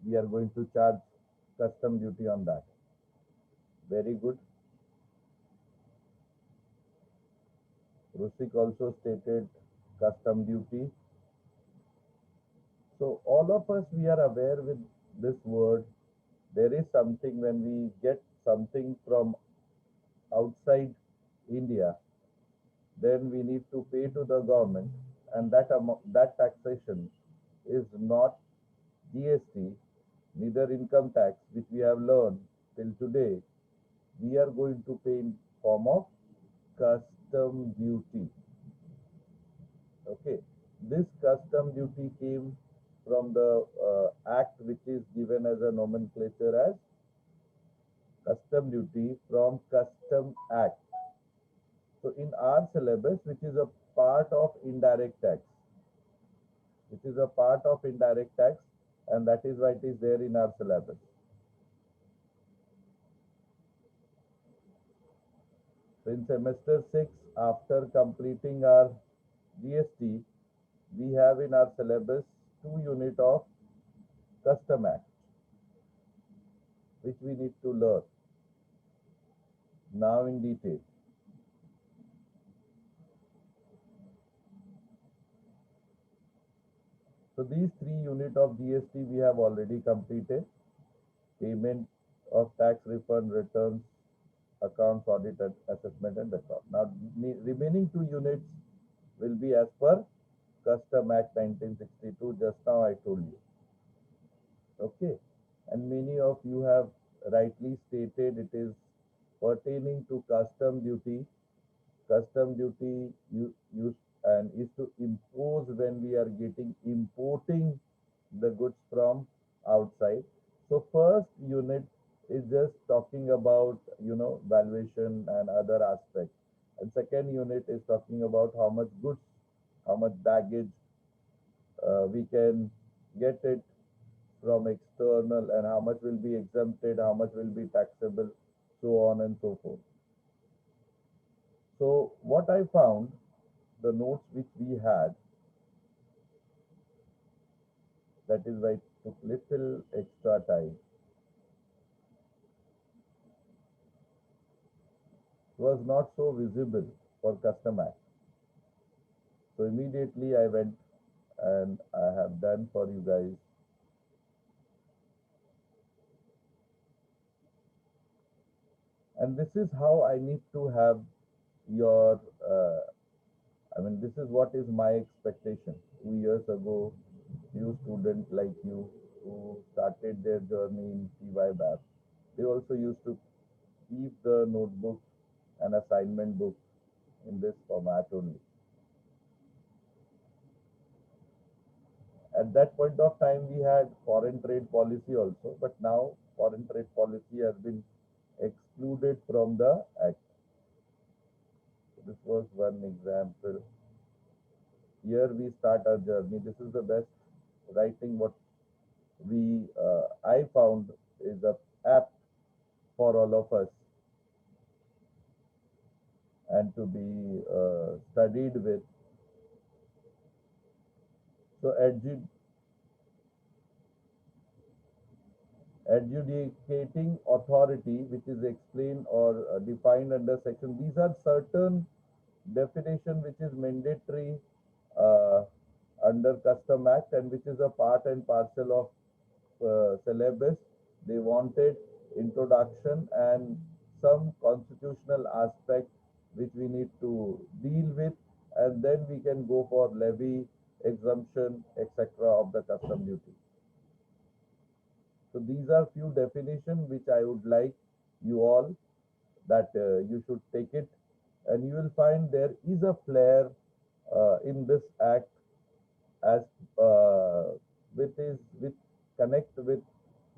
we are going to charge custom duty on that. Very good. Rusik also stated custom duty. So all of us, we are aware with this word. There is something when we get something from outside India, then we need to pay to the government, and that that taxation is not GST, neither income tax, which we have learned till today. We are going to pay in form of custom duty. Okay, this custom duty came from the act which is given as a nomenclature as custom duty from Custom Act. So in our syllabus, which is a part of indirect tax, which is a part of indirect tax, and that is why it is there in our syllabus. So in semester 6, after completing our GST, we have in our syllabus 2 unit of Custom Act, which we need to learn now in detail. So these 3 unit of GST we have already completed. Payment of tax refund returns, accounts audit and assessment and record. Now remaining 2 units will be as per Custom Act 1962. Just now I told you. Okay. And many of you have rightly stated it is pertaining to custom duty. Custom duty use and is to impose when we are importing the goods from outside. So first unit is just talking about valuation and other aspects, and second unit is talking about how much goods, how much baggage we can get it from external, and how much will be exempted, how much will be taxable, so on and so forth. So what I found, the notes which we had, that is why it took little extra time, was not so visible for Custom Act. So immediately I went and I have done for you guys. And this is how I need to have your, this is what is my expectation. 2 years ago, few students like you who started their journey in TYBAP, they also used to keep the notebook and assignment book in this format only. At that point of time, we had foreign trade policy also, but now foreign trade policy has been excluded from the act. This was one example. Here we start our journey. This is the best writing what I found is a apt for all of us and to be studied with. So adjudicating authority, which is explained or defined under section. These are certain definition which is mandatory uh, under Custom Act, and which is a part and parcel of syllabus. They wanted introduction and some constitutional aspect which we need to deal with, and then we can go for levy, exemption, etc. of the custom duty. So these are few definitions which I would like you all that you should take it, and you will find there is a flair in this act as with connect with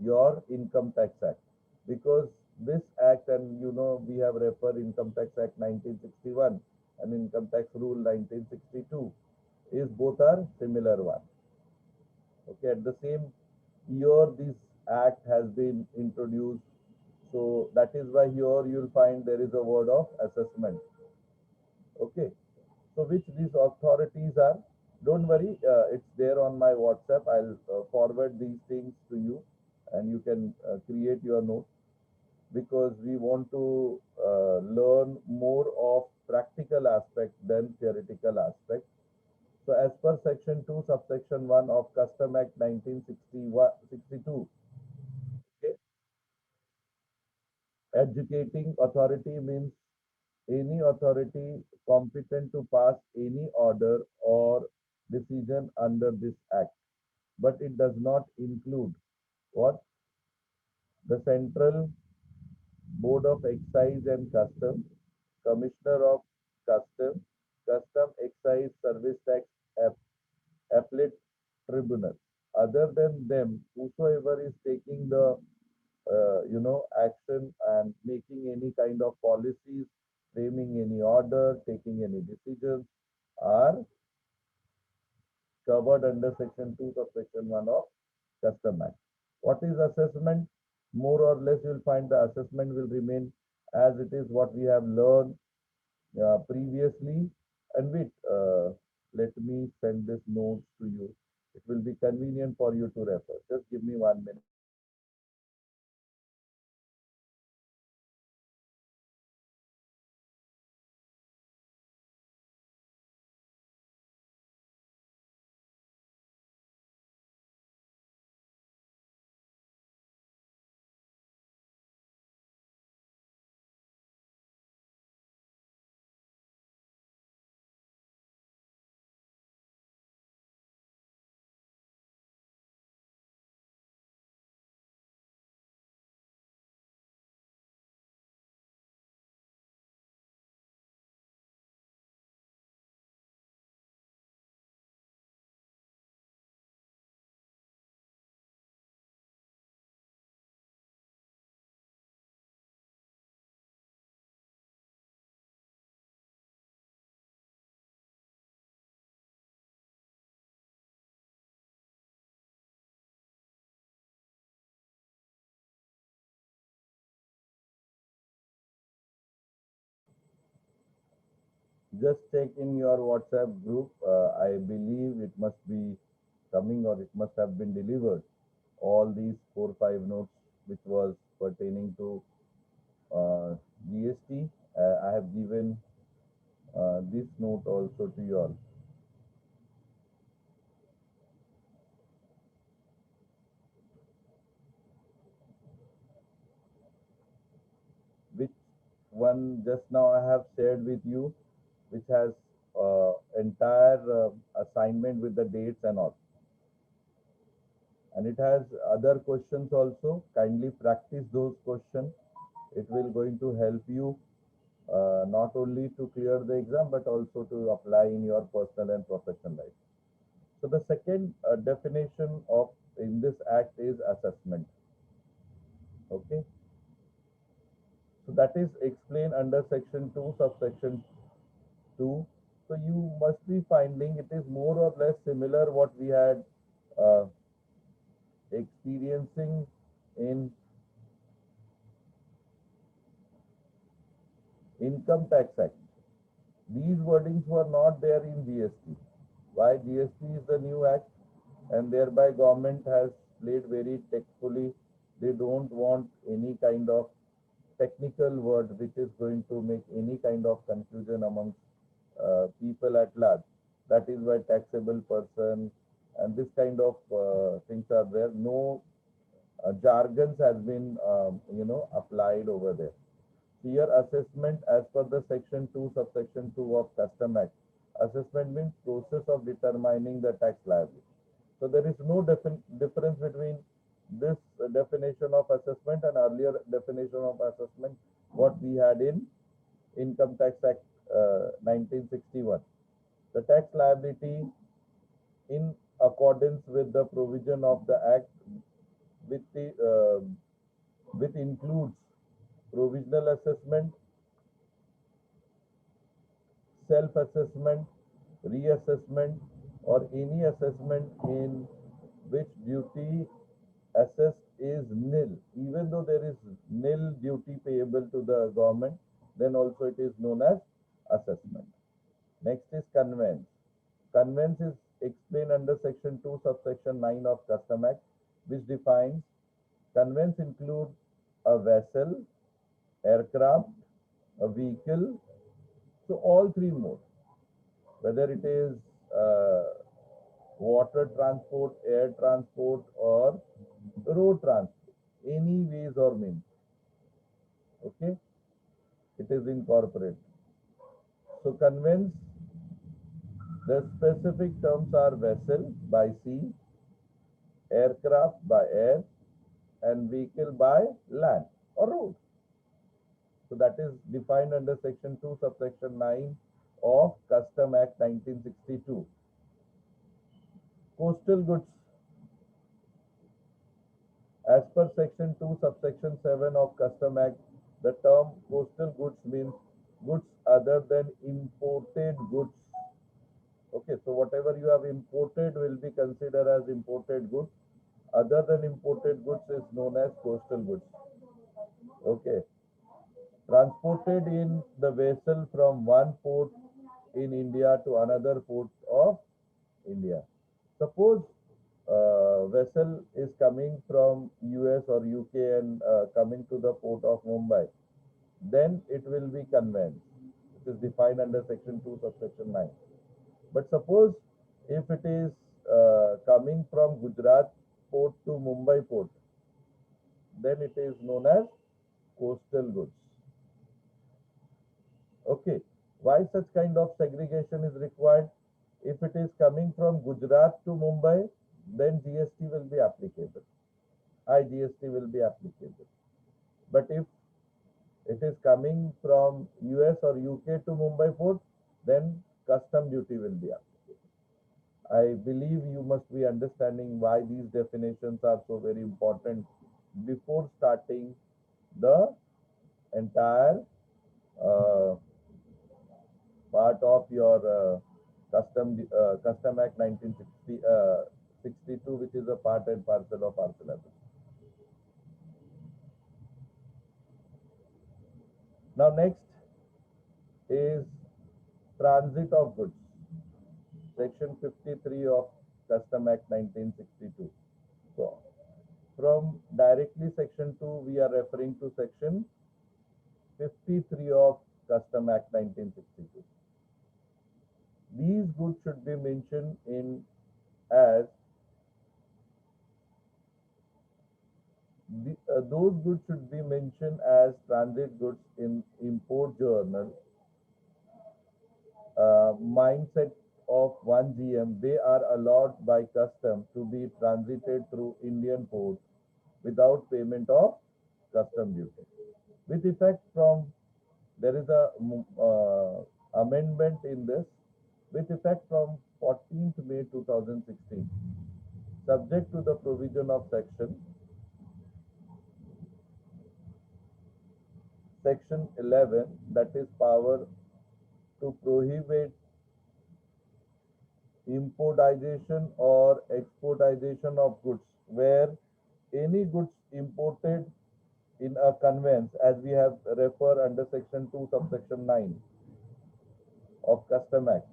your income tax act, because this act, and we have referred income tax act 1961 and income tax rule 1962, is both are similar one. Okay, at the same year this act has been introduced, so that is why here you will find there is a word of assessment. Okay, so which these authorities are, don't worry, it's there on my WhatsApp. I'll forward these things to you. and you can create your note, because we want to learn more of practical aspect than theoretical aspect. So as per section 2 subsection 1 of Custom Act 1962, okay, educating authority means any authority competent to pass any order or decision under this act, but it does not include what? The Central Board of Excise and Customs, Commissioner of Customs, Custom Excise Service Tax Appellate Tribunal. Other than them, whosoever is taking the action and making any kind of policies, framing any order, taking any decisions, are covered under section 2 subsection 1 of Custom Act. What is assessment? More or less, you'll find the assessment will remain as it is, what we have learned previously. And wait, let me send this notes to you. It will be convenient for you to refer. Just give me 1 minute. Just check in your WhatsApp group. I believe it must be coming, or it must have been delivered. All these 4 5 notes which was pertaining to GST. I have given this note also to you all. Which one just now I have shared with you, which has entire assignment with the dates and all. And it has other questions also. Kindly practice those questions. It will going to help you not only to clear the exam, but also to apply in your personal and professional life. So the second definition of in this act is assessment. Okay. So that is explained under section 2 subsection 2. So you must be finding it is more or less similar what we had uh, experiencing in Income Tax Act. These wordings were not there in GST. Why? GST is the new act, and thereby government has played very tactfully. They don't want any kind of technical word which is going to make any kind of confusion amongst people at large. That is why taxable person and this kind of things are there. No jargons has been applied over there. Here assessment as per the section 2 subsection 2 of Custom Act. Assessment means process of determining the tax liability. So there is no difference between this definition of assessment and earlier definition of assessment what we had in Income Tax Act 1961. The tax liability in accordance with the provision of the act with the which includes provisional assessment, self-assessment, reassessment, or any assessment in which duty assessed is nil. Even though there is nil duty payable to the government, then also it is known as assessment. Next is conveyance. Conveyance is explained under section 2 subsection 9 of Custom Act, which defines Conveyance include a vessel, aircraft, a vehicle. So all three modes, whether it is uh, water transport, air transport, or road transport, any ways or means. Okay, it is incorporated. So conveyance, the specific terms are vessel by sea, aircraft by air, and vehicle by land or road. So that is defined under section 2 subsection 9 of Custom Act 1962. Coastal goods, as per section 2 subsection 7 of Custom Act, the term coastal goods means goods other than imported goods. Okay, so whatever you have imported will be considered as imported goods. Other than imported goods is known as coastal goods. Okay, transported in the vessel from one port in India to another port of India. Suppose vessel is coming from US or UK and coming to the port of Mumbai, then it will be conveyance. It is defined under section 2 subsection 9. But suppose if it is coming from Gujarat port to Mumbai port, then it is known as coastal goods. Okay, why such kind of segregation is required? If it is coming from Gujarat to Mumbai, then GST will be applicable. High GST will be applicable. But if it is coming from US or UK to Mumbai port, then custom duty will be applicable. I believe you must be understanding why these definitions are so very important before starting the entire uh, part of your Custom Act 1962, which is a part and parcel of our syllabus. Now, next is transit of goods, section 53 of Custom Act 1962. So, from directly section 2, we are referring to section 53 of Custom Act 1962. These goods should be mentioned in as those goods should be mentioned as transit goods in import journal. Mindset of 1 GM, they are allowed by custom to be transited through Indian ports without payment of custom duty. With effect from, there is a amendment in this, with effect from 14th May 2016, subject to the provision of section 11, that is power to prohibit importization or exportization of goods, where any goods imported in a conveyance, as we have referred under section 2 subsection 9 of Custom Act,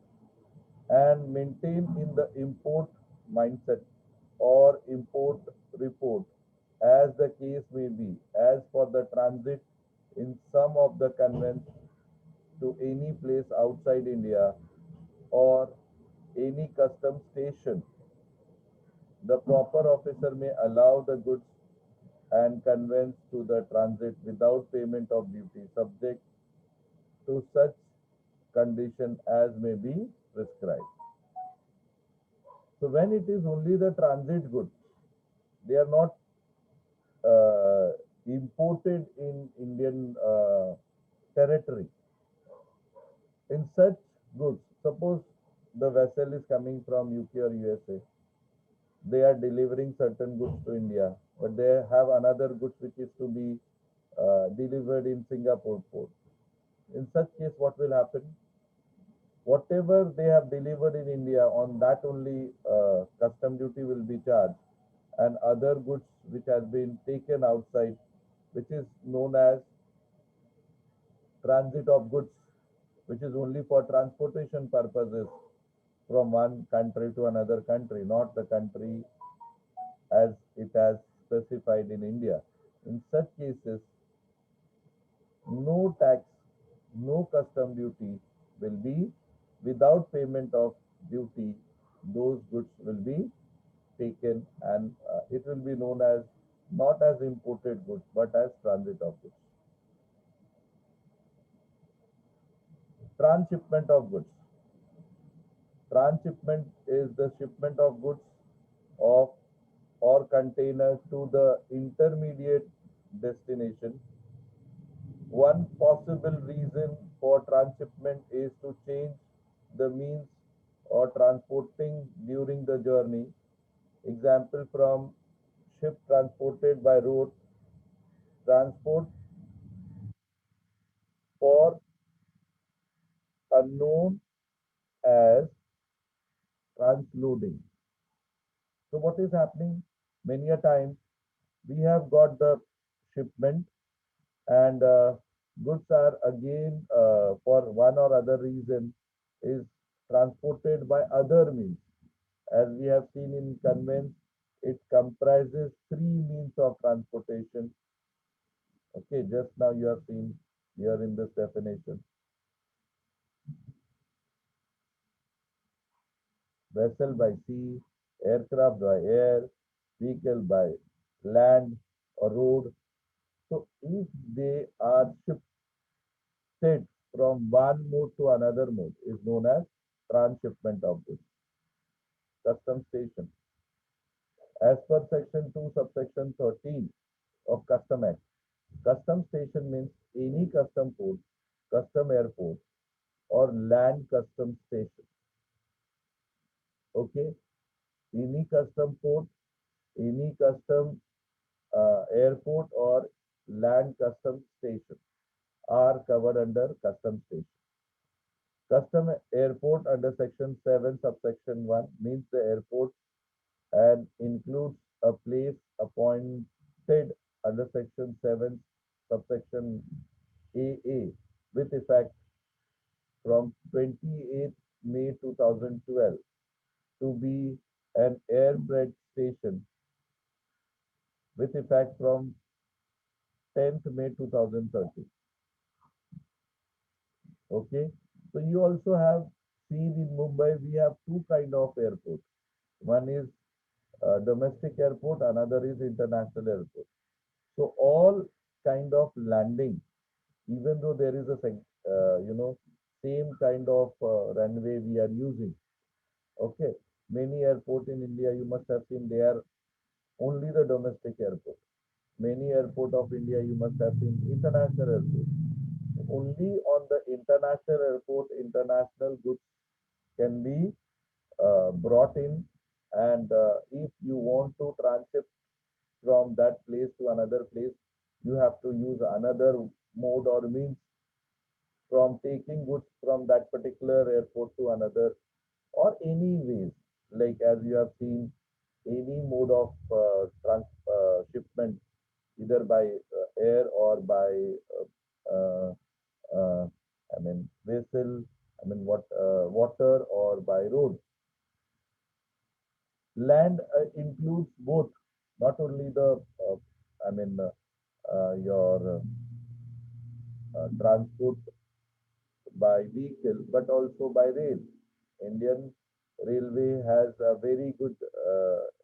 and maintained in the import mindset or import report, as the case may be, as for the transit in some of the conveyance to any place outside India or any custom station, the proper officer may allow the goods and conveyance to the transit without payment of duty, subject to such condition as may be prescribed. So when it is only the transit goods, they are not imported in Indian territory. In such goods, suppose the vessel is coming from UK or USA, they are delivering certain goods to India, but they have another goods which is to be delivered in Singapore port. In such case, what will happen? Whatever they have delivered in India, on that only custom duty will be charged, and other goods which has been taken outside, which is known as transit of goods, which is only for transportation purposes from one country to another country, not the country as it has specified in India. In such cases, no tax, no custom duty will be without payment of duty. Those goods will be taken and it will be known as not as imported goods but as transit of goods. Transshipment of goods. Transshipment is the shipment of goods of or container to the intermediate destination. One possible reason for transshipment is to change the means or transporting during the journey. Example from ship transported by road transport for unknown as transloading. So what is happening? Many a time we have got the shipment and goods are again for one or other reason is transported by other means. As we have seen in conveyance, it comprises three means of transportation. Okay, just now you have seen here in this definition. Vessel by sea, aircraft by air, vehicle by land or road. So if they are shifted from one mode to another mode is known as transshipment of goods. Custom station. As per section 2 subsection 13 of Custom Act, custom station means any custom port, custom airport or land custom station. Okay, any custom port, any custom airport or land custom station are covered under custom station. Custom airport under section 7 subsection 1 means the airport and includes a place appointed under section 7 subsection AA with effect from 28th May 2012 to be an air freight station with effect from 10th May 2030. Okay, so you also have seen in Mumbai we have two kind of airports. One is domestic airport, another is international airport. So all kind of landing, even though there is a same kind of runway we are using. Okay, many airport in India you must have seen they are only the domestic airport. Many airport of India you must have seen international airport. Only on the international airport, international goods can be brought in, and if you want to transit from that place to another place, you have to use another mode or means from taking goods from that particular airport to another or any ways, like as you have seen any mode of shipment either by air or by uh, uh, vessel, water or by road. Land includes both, not only the your transport by vehicle, but also by rail. Indian Railway has a very good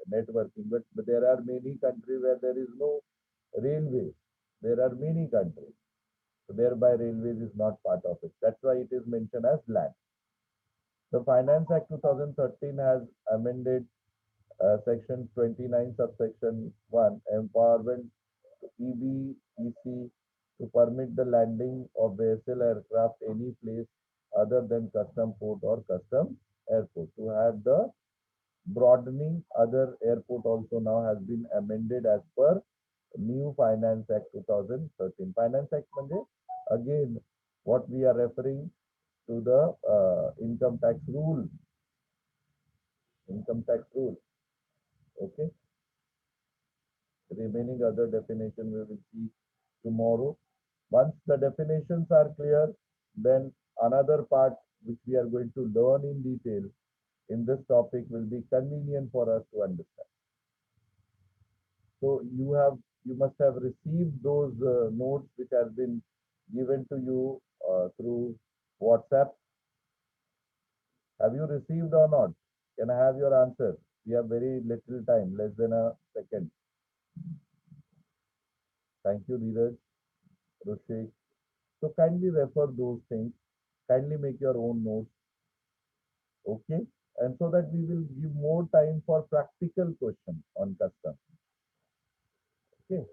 networking, but there are many countries where there is no railway. There are many countries, so thereby railways is not part of it. That's why it is mentioned as land. The Finance Act 2013 has amended Section 29, subsection 1, empowerment to EBEC to permit the landing of vessel aircraft any place other than custom port or custom airport. To have the broadening, other airport also now has been amended as per new Finance Act 2013. Finance Act म्हणजे again what we are referring to the income tax rule. Income tax rule. Okay. Remaining other definition we will see tomorrow. Once the definitions are clear, then another part which we are going to learn in detail in this topic will be convenient for us to understand. So you must have received those notes which have been given to you through WhatsApp. Have you received or not? Can I have your answer? We have very little time, less than a second. Thank you, Dheeraj, Rushik. So kindly refer those things. Kindly make your own notes, okay? And so that we will give more time for practical questions on custom. Okay.